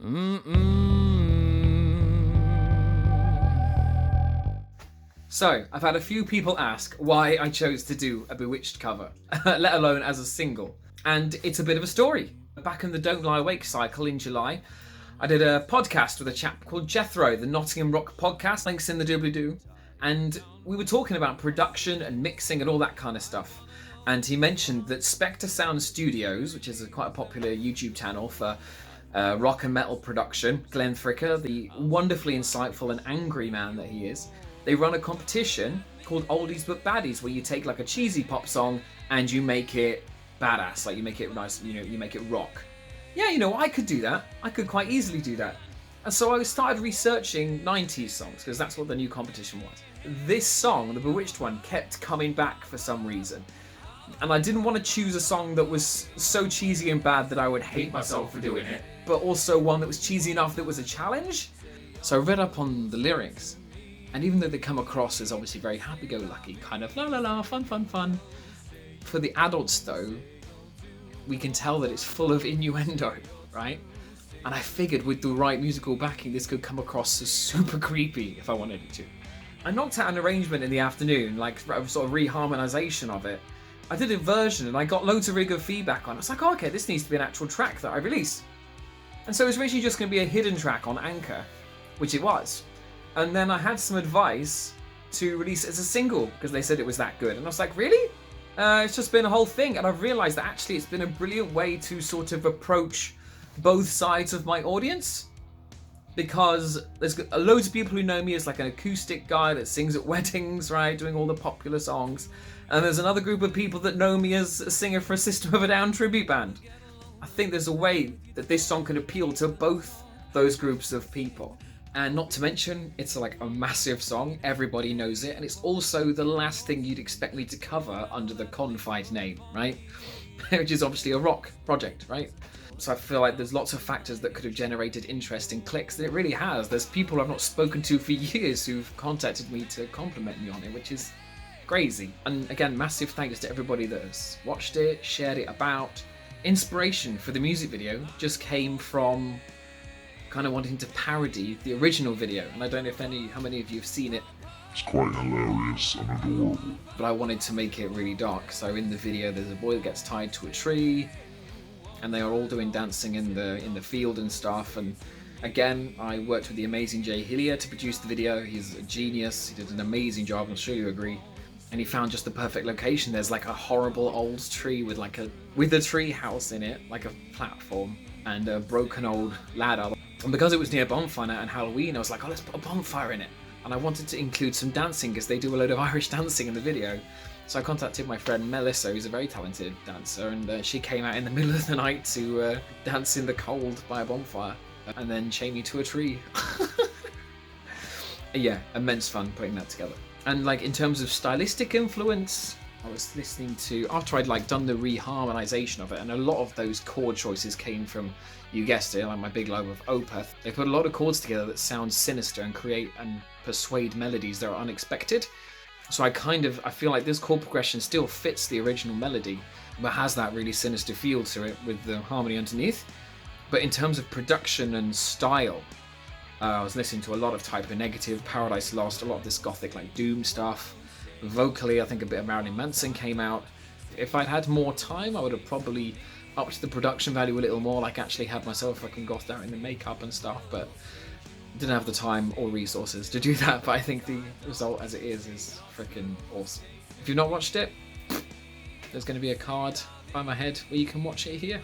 So, I've had a few people ask why I chose to do a Bewitched cover, let alone as a single. And it's a bit of a story. Back in the Don't Lie Awake cycle in July, I did a podcast with a chap called Jethro, the Nottingham Rockcast, links in the doobly-doo. And we were talking about production and mixing and all that kind of stuff. And he mentioned that Spectre Sound Studios, which is quite a popular YouTube channel for rock and metal production, Glenn Fricker, the wonderfully insightful and angry man that he is, they run a competition called Oldies But Baddies, where you take like a cheesy pop song and you make it badass, like you make it nice, you make it rock. Yeah, I could do that. I could quite easily do that. And so I started researching 90s songs, because that's what the new competition was. This song, the Bewitched one, kept coming back for some reason. And I didn't want to choose a song that was so cheesy and bad that I would hate myself for doing it, but also one that was cheesy enough that was a challenge. So I read up on the lyrics, and even though they come across as obviously very happy-go-lucky, kind of la la la, fun, fun, fun, for the adults though, we can tell that it's full of innuendo, right? And I figured with the right musical backing, this could come across as super creepy if I wanted it to. I knocked out an arrangement in the afternoon, like a sort of reharmonization of it. I did a version and I got loads of really good feedback on it. I was like, oh, okay, this needs to be an actual track that I release. And so it was originally just going to be a hidden track on Anchor, which it was. And then I had some advice to release it as a single because they said it was that good. And I was like, really? It's just been a whole thing. And I've realised that actually it's been a brilliant way to sort of approach both sides of my audience. Because there's loads of people who know me as like an acoustic guy that sings at weddings, right? Doing all the popular songs. And there's another group of people that know me as a singer for a System of a Down tribute band. I think there's a way that this song can appeal to both those groups of people. And not to mention, it's like a massive song, everybody knows it, and it's also the last thing you'd expect me to cover under the Confyde name, right? Which is obviously a rock project, right? So I feel like there's lots of factors that could have generated interest in clicks, and it really has. There's people I've not spoken to for years who've contacted me to compliment me on it, which is crazy. And again, massive thanks to everybody that has watched it, shared it about. Inspiration for the music video just came from kind of wanting to parody the original video, and I don't know how many of you have seen it. It's quite hilarious and adorable. But I wanted to make it really dark, so in the video there's a boy that gets tied to a tree, and they are all doing dancing in the field and stuff. And again, I worked with the amazing Jay Hillier to produce the video. He's a genius, he did an amazing job, I'm sure you agree. And he found just the perfect location. There's like a horrible old tree with a tree house in it, like a platform, and a broken old ladder. And because it was near bonfire night and Halloween, I was like, oh, let's put a bonfire in it. And I wanted to include some dancing because they do a load of Irish dancing in the video. So I contacted my friend Melissa, who's a very talented dancer, and she came out in the middle of the night to dance in the cold by a bonfire and then chain me to a tree. Yeah, immense fun putting that together. And like in terms of stylistic influence, I was listening to, after I'd done the reharmonization of it, and a lot of those chord choices came from, you guessed it, like my big love of Opeth. They put a lot of chords together that sound sinister and create and persuade melodies that are unexpected. So I feel like this chord progression still fits the original melody, but has that really sinister feel to it with the harmony underneath. But in terms of production and style, I was listening to a lot of Type O Negative, Paradise Lost, a lot of this gothic doom stuff. Vocally, I think a bit of Marilyn Manson came out. If I'd had more time, I would have probably upped the production value a little more, actually had myself fucking gothed out in the makeup and stuff, but didn't have the time or resources to do that. But I think the result as it is freaking awesome. If you've not watched it, there's going to be a card by my head where you can watch it here.